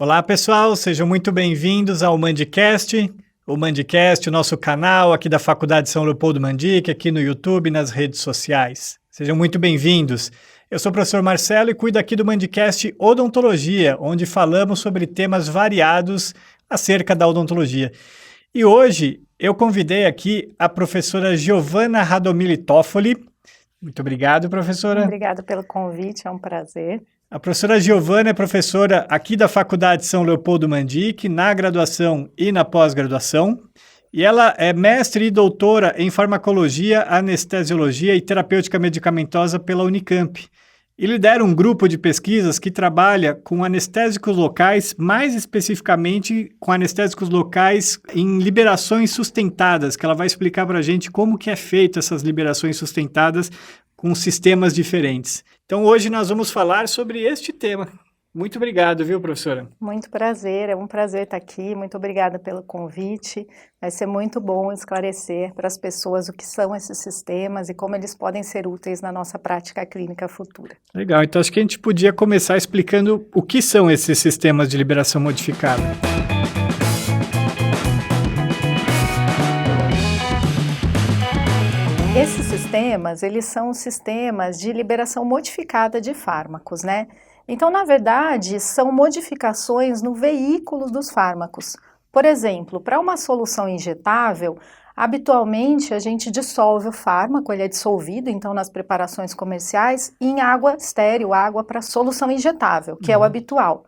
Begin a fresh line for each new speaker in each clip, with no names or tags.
Olá, pessoal, sejam muito bem-vindos ao Mandicast. O Mandicast, o nosso canal aqui da Faculdade São Leopoldo Mandic, aqui no YouTube e nas redes sociais. Sejam muito bem-vindos. Eu sou o professor Marcelo e cuido aqui do Mandicast Odontologia, onde falamos sobre temas variados acerca da odontologia. E hoje eu convidei aqui a professora Giovanna Radomili Toffoli. Muito obrigado, professora.
Obrigada pelo convite, é um prazer.
A professora Giovanna é professora aqui da Faculdade São Leopoldo Mandic, na graduação e na pós-graduação. E ela é mestre e doutora em farmacologia, anestesiologia e terapêutica medicamentosa pela Unicamp. E lidera um grupo de pesquisas que trabalha com anestésicos locais, mais especificamente com anestésicos locais em liberações sustentadas, que ela vai explicar para a gente como que é feito essas liberações sustentadas com sistemas diferentes. Então, hoje nós vamos falar sobre este tema. Muito obrigado, viu, professora?
Muito prazer, é um prazer estar aqui. Muito obrigada pelo convite. Vai ser muito bom esclarecer para as pessoas o que são esses sistemas e como eles podem ser úteis na nossa prática clínica futura.
Legal, então acho que a gente podia começar explicando o que são esses sistemas de liberação modificada.
Esses sistemas, eles são sistemas de liberação modificada de fármacos, né? Então, na verdade, são modificações no veículo dos fármacos. Por exemplo, para uma solução injetável, habitualmente a gente dissolve o fármaco, ele é dissolvido, então, nas preparações comerciais, em água estéril, água para solução injetável, que é o habitual.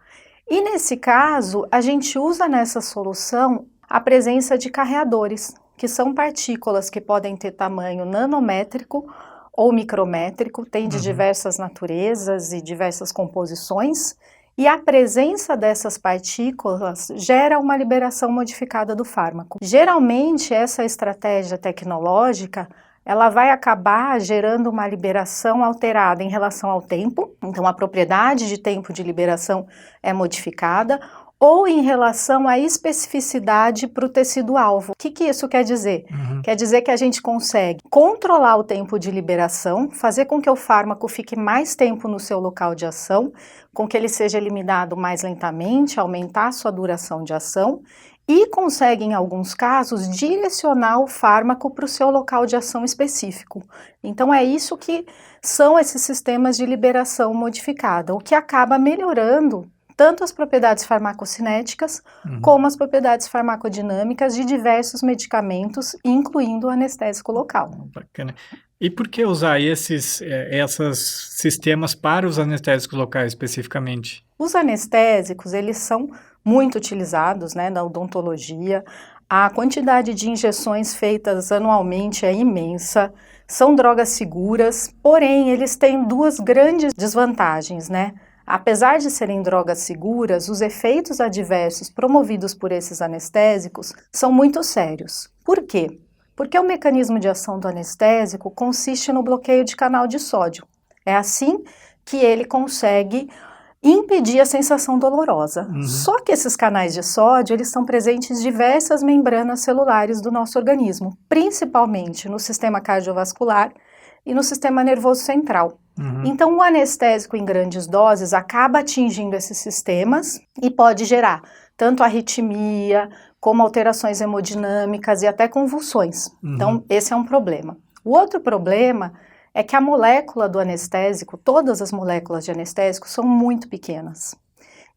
E nesse caso, a gente usa nessa solução a presença de carreadores, que são partículas que podem ter tamanho nanométrico ou micrométrico, tem de diversas naturezas e diversas composições, e a presença dessas partículas gera uma liberação modificada do fármaco. Geralmente, essa estratégia tecnológica, ela vai acabar gerando uma liberação alterada em relação ao tempo, então a propriedade de tempo de liberação é modificada, ou em relação à especificidade para o tecido-alvo. O que isso quer dizer? Quer dizer que a gente consegue controlar o tempo de liberação, fazer com que o fármaco fique mais tempo no seu local de ação, com que ele seja eliminado mais lentamente, aumentar a sua duração de ação, e consegue, em alguns casos, direcionar o fármaco para o seu local de ação específico. Então, é isso que são esses sistemas de liberação modificada, o que acaba melhorando tanto as propriedades farmacocinéticas, como as propriedades farmacodinâmicas de diversos medicamentos, incluindo o anestésico local.
Bacana. E por que usar esses sistemas para os anestésicos locais especificamente?
Os anestésicos, eles são muito utilizados, né, na odontologia. A quantidade de injeções feitas anualmente é imensa. São drogas seguras, porém, eles têm duas grandes desvantagens, né? Apesar de serem drogas seguras, os efeitos adversos promovidos por esses anestésicos são muito sérios. Por quê? Porque o mecanismo de ação do anestésico consiste no bloqueio de canal de sódio. É assim que ele consegue impedir a sensação dolorosa. Só que esses canais de sódio, eles estão presentes em diversas membranas celulares do nosso organismo, principalmente no sistema cardiovascular e no sistema nervoso central. Então, o anestésico em grandes doses acaba atingindo esses sistemas e pode gerar tanto arritmia, como alterações hemodinâmicas e até convulsões. Então, esse é um problema. O outro problema é que a molécula do anestésico, todas as moléculas de anestésico são muito pequenas.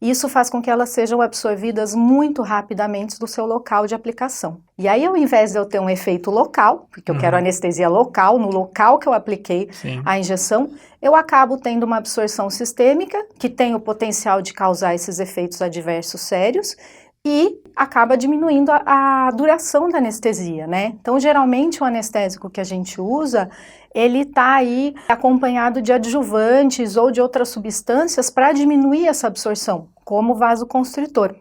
Isso faz com que elas sejam absorvidas muito rapidamente do seu local de aplicação. E aí, ao invés de eu ter um efeito local, porque eu quero anestesia local, no local que eu apliquei a injeção, eu acabo tendo uma absorção sistêmica, que tem o potencial de causar esses efeitos adversos sérios, e acaba diminuindo a duração da anestesia, né? Então, geralmente, o anestésico que a gente usa, ele está aí acompanhado de adjuvantes ou de outras substâncias para diminuir essa absorção, como o vasoconstritor.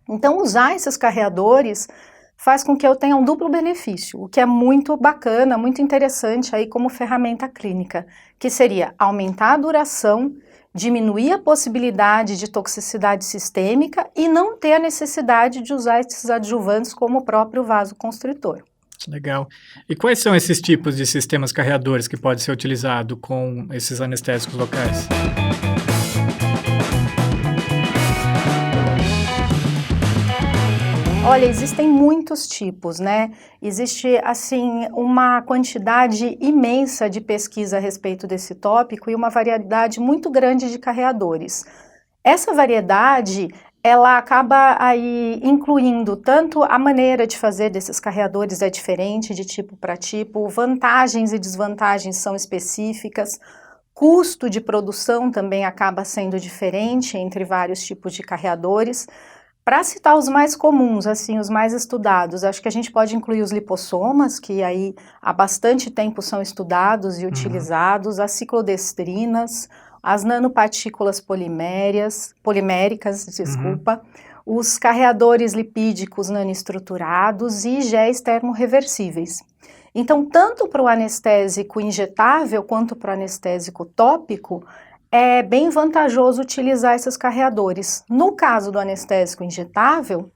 Então, usar esses carreadores faz com que eu tenha um duplo benefício, o que é muito bacana, muito interessante aí como ferramenta clínica, que seria aumentar a duração, diminuir a possibilidade de toxicidade sistêmica e não ter a necessidade de usar esses adjuvantes como o próprio vasoconstritor.
Legal. E quais são esses tipos de sistemas carreadores que pode ser utilizado com esses anestésicos locais?
Olha, existem muitos tipos, né? Existe, assim, uma quantidade imensa de pesquisa a respeito desse tópico e uma variedade muito grande de carreadores. Essa variedade, ela acaba aí incluindo tanto a maneira de fazer desses carreadores é diferente de tipo para tipo, vantagens e desvantagens são específicas, custo de produção também acaba sendo diferente entre vários tipos de carreadores. Para citar os mais comuns, assim, os mais estudados, acho que a gente pode incluir os lipossomas, que aí há bastante tempo são estudados e utilizados, as ciclodestrinas, as nanopartículas poliméricas, os carreadores lipídicos nanoestruturados e géis termorreversíveis. Então, tanto para o anestésico injetável quanto para o anestésico tópico, é bem vantajoso utilizar esses carreadores. No caso do anestésico injetável,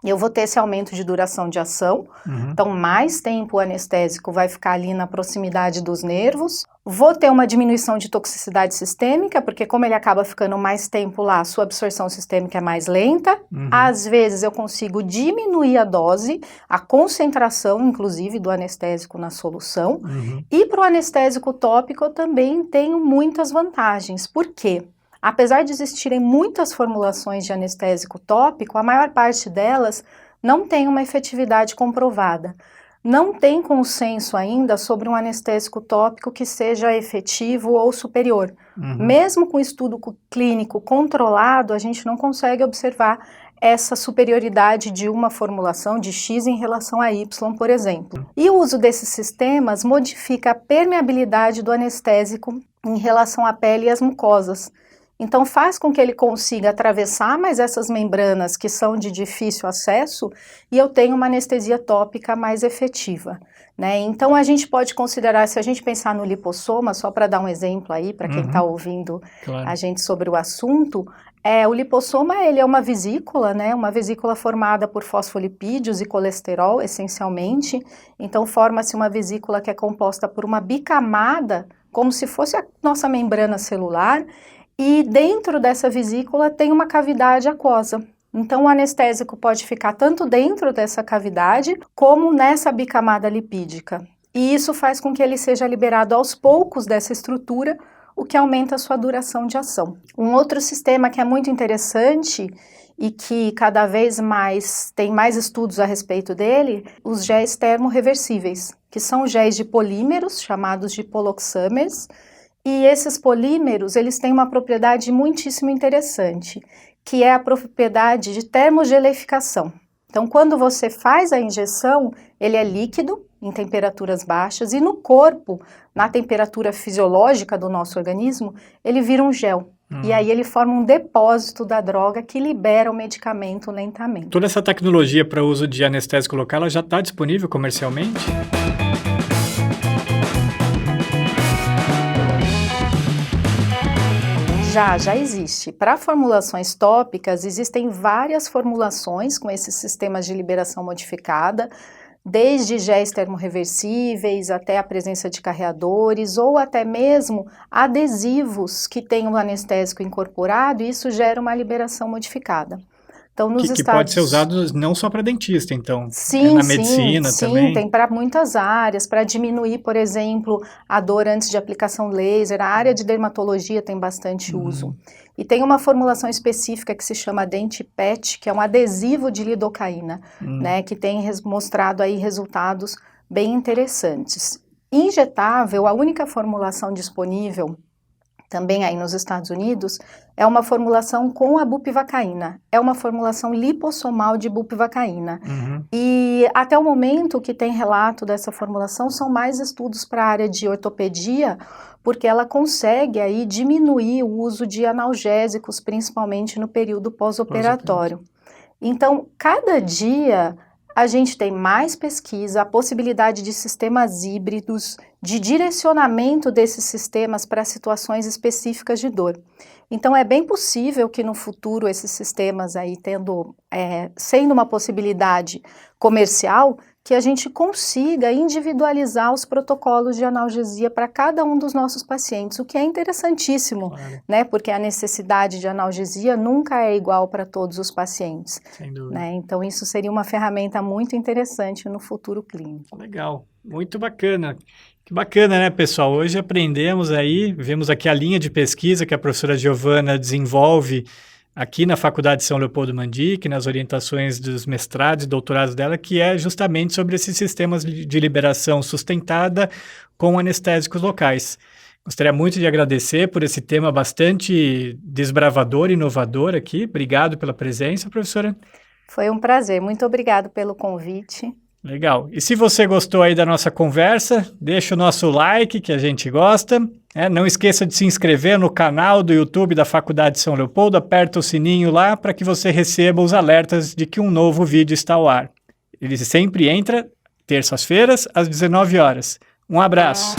eu vou ter esse aumento de duração de ação, então mais tempo o anestésico vai ficar ali na proximidade dos nervos. Vou ter uma diminuição de toxicidade sistêmica, porque como ele acaba ficando mais tempo lá, a sua absorção sistêmica é mais lenta. Às vezes eu consigo diminuir a dose, a concentração, inclusive, do anestésico na solução. E para o anestésico tópico eu também tenho muitas vantagens. Por quê? Apesar de existirem muitas formulações de anestésico tópico, a maior parte delas não tem uma efetividade comprovada. Não tem consenso ainda sobre um anestésico tópico que seja efetivo ou superior. Mesmo com estudo clínico controlado, a gente não consegue observar essa superioridade de uma formulação de X em relação a Y, por exemplo. E o uso desses sistemas modifica a permeabilidade do anestésico em relação à pele e às mucosas. Então faz com que ele consiga atravessar mais essas membranas que são de difícil acesso e eu tenho uma anestesia tópica mais efetiva, né? Então a gente pode considerar, se a gente pensar no lipossoma, só para dar um exemplo aí para quem está ouvindo a gente sobre o assunto, o lipossoma ele é uma vesícula, né? Uma vesícula formada por fosfolipídios e colesterol essencialmente, então forma-se uma vesícula que é composta por uma bicamada, como se fosse a nossa membrana celular. E dentro dessa vesícula tem uma cavidade aquosa. Então o anestésico pode ficar tanto dentro dessa cavidade como nessa bicamada lipídica. E isso faz com que ele seja liberado aos poucos dessa estrutura, o que aumenta a sua duração de ação. Um outro sistema que é muito interessante e que cada vez mais tem mais estudos a respeito dele, os géis termorreversíveis, que são géis de polímeros chamados de poloxâmeros. E esses polímeros, eles têm uma propriedade muitíssimo interessante, que é a propriedade de termogeleificação. Então, quando você faz a injeção, ele é líquido, em temperaturas baixas, e no corpo, na temperatura fisiológica do nosso organismo, ele vira um gel. E aí ele forma um depósito da droga que libera o medicamento lentamente.
Toda essa tecnologia para uso de anestésico local, ela já está disponível comercialmente?
Já existe. Para formulações tópicas, existem várias formulações com esses sistemas de liberação modificada, desde géis termorreversíveis até a presença de carreadores ou até mesmo adesivos que têm um anestésico incorporado e isso gera uma liberação modificada. Então,
que pode ser usado não só para dentista, então,
sim,
na medicina também.
Sim, tem para muitas áreas, para diminuir, por exemplo, a dor antes de aplicação laser, a área de dermatologia tem bastante uso. E tem uma formulação específica que se chama DentiPet, que é um adesivo de lidocaína, né, que tem mostrado aí resultados bem interessantes. Injetável, a única formulação disponível também aí nos Estados Unidos, é uma formulação com a bupivacaína. É uma formulação lipossomal de bupivacaína. E até o momento que tem relato dessa formulação, são mais estudos para a área de ortopedia, porque ela consegue aí diminuir o uso de analgésicos, principalmente no período pós-operatório. Então, cada dia a gente tem mais pesquisa, a possibilidade de sistemas híbridos, de direcionamento desses sistemas para situações específicas de dor. Então é bem possível que no futuro esses sistemas aí sendo uma possibilidade comercial, que a gente consiga individualizar os protocolos de analgesia para cada um dos nossos pacientes, o que é interessantíssimo,
Claro.
né? Porque a necessidade de analgesia nunca é igual para todos os pacientes.
Sem dúvida.
Né? Então, isso seria uma ferramenta muito interessante no futuro clínico.
Legal, muito bacana. Que bacana, né, pessoal? Hoje aprendemos aí, vemos aqui a linha de pesquisa que a professora Giovana desenvolve aqui na Faculdade de São Leopoldo Mandic, nas orientações dos mestrados e doutorados dela, que é justamente sobre esses sistemas de liberação sustentada com anestésicos locais. Gostaria muito de agradecer por esse tema bastante desbravador e inovador aqui. Obrigado pela presença, professora.
Foi um prazer, muito obrigado pelo convite.
Legal. E se você gostou aí da nossa conversa, deixa o nosso like, que a gente gosta. Não esqueça de se inscrever no canal do YouTube da Faculdade de São Leopoldo, aperta o sininho lá para que você receba os alertas de que um novo vídeo está ao ar. Ele sempre entra terças-feiras, às 19 horas. Um abraço.